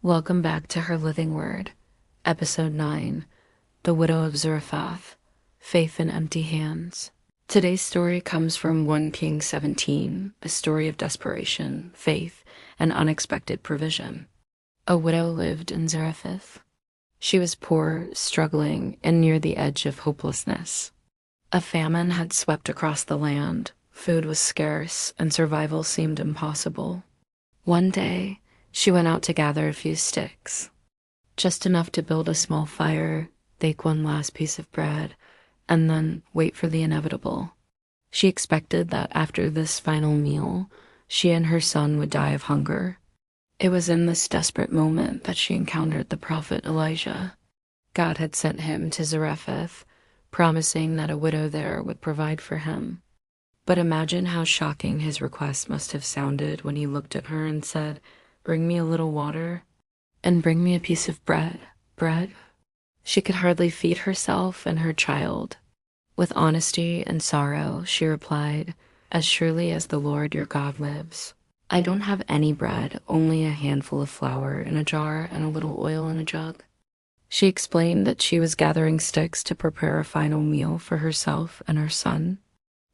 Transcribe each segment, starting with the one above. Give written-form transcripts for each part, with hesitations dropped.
Welcome back to Her Living Word, Episode 9, The Widow of Zarephath, Faith in Empty Hands. Today's story comes from 1 Kings 17, a story of desperation, faith, and unexpected provision. A widow lived in Zarephath. She was poor, struggling, and near the edge of hopelessness. A famine had swept across the land, food was scarce, and survival seemed impossible. One day, she went out to gather a few sticks, just enough to build a small fire, bake one last piece of bread, and then wait for the inevitable. She expected that after this final meal, she and her son would die of hunger. It was in this desperate moment that she encountered the prophet Elijah. God had sent him to Zarephath, promising that a widow there would provide for him. But imagine how shocking his request must have sounded when he looked at her and said, "Bring me a little water, and bring me a piece of bread." Bread? She could hardly feed herself and her child. With honesty and sorrow, she replied, "As surely as the Lord your God lives, I don't have any bread, only a handful of flour in a jar and a little oil in a jug." She explained that she was gathering sticks to prepare a final meal for herself and her son.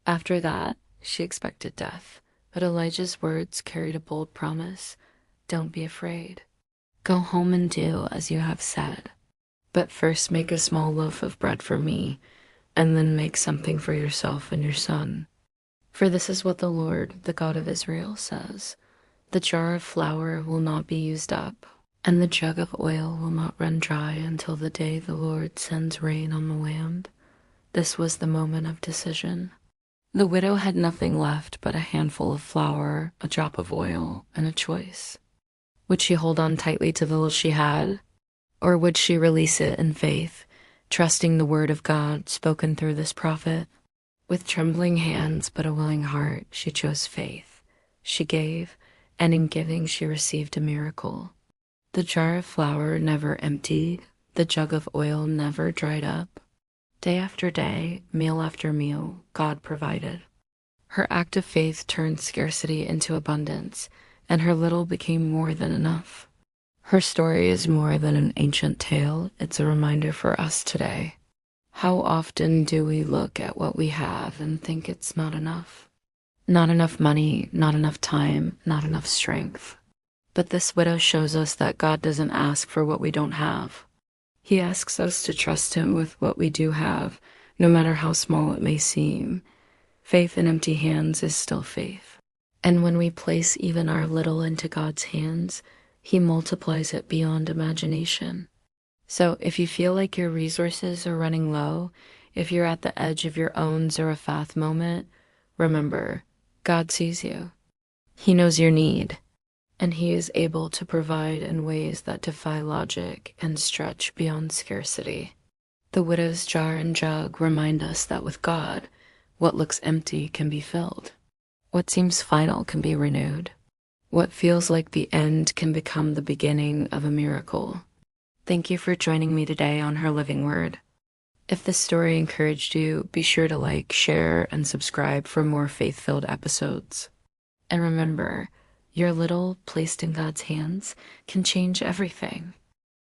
After that, she expected death, but Elijah's words carried a bold promise. "Don't be afraid. Go home and do as you have said. But first make a small loaf of bread for me, and then make something for yourself and your son. For this is what the Lord, the God of Israel, says. The jar of flour will not be used up, and the jug of oil will not run dry until the day the Lord sends rain on the land." This was the moment of decision. The widow had nothing left but a handful of flour, a drop of oil, and a choice. Would she hold on tightly to the little she had, or would she release it in faith, trusting the word of God spoken through this prophet? With trembling hands but a willing heart, she chose faith. She gave, and in giving she received a miracle. The jar of flour never emptied, the jug of oil never dried up. Day after day, meal after meal, God provided. Her act of faith turned scarcity into abundance, and her little became more than enough. Her story is more than an ancient tale, it's a reminder for us today. How often do we look at what we have and think it's not enough? Not enough money, not enough time, not enough strength. But this widow shows us that God doesn't ask for what we don't have. He asks us to trust him with what we do have, no matter how small it may seem. Faith in empty hands is still faith. And when we place even our little into God's hands, he multiplies it beyond imagination. So if you feel like your resources are running low, if you're at the edge of your own Zarephath moment, remember, God sees you. He knows your need, and he is able to provide in ways that defy logic and stretch beyond scarcity. The widow's jar and jug remind us that with God, what looks empty can be filled. What seems final can be renewed. What feels like the end can become the beginning of a miracle. Thank you for joining me today on Her Living Word. If this story encouraged you, be sure to like, share, and subscribe for more faith-filled episodes. And remember, your little placed in God's hands can change everything.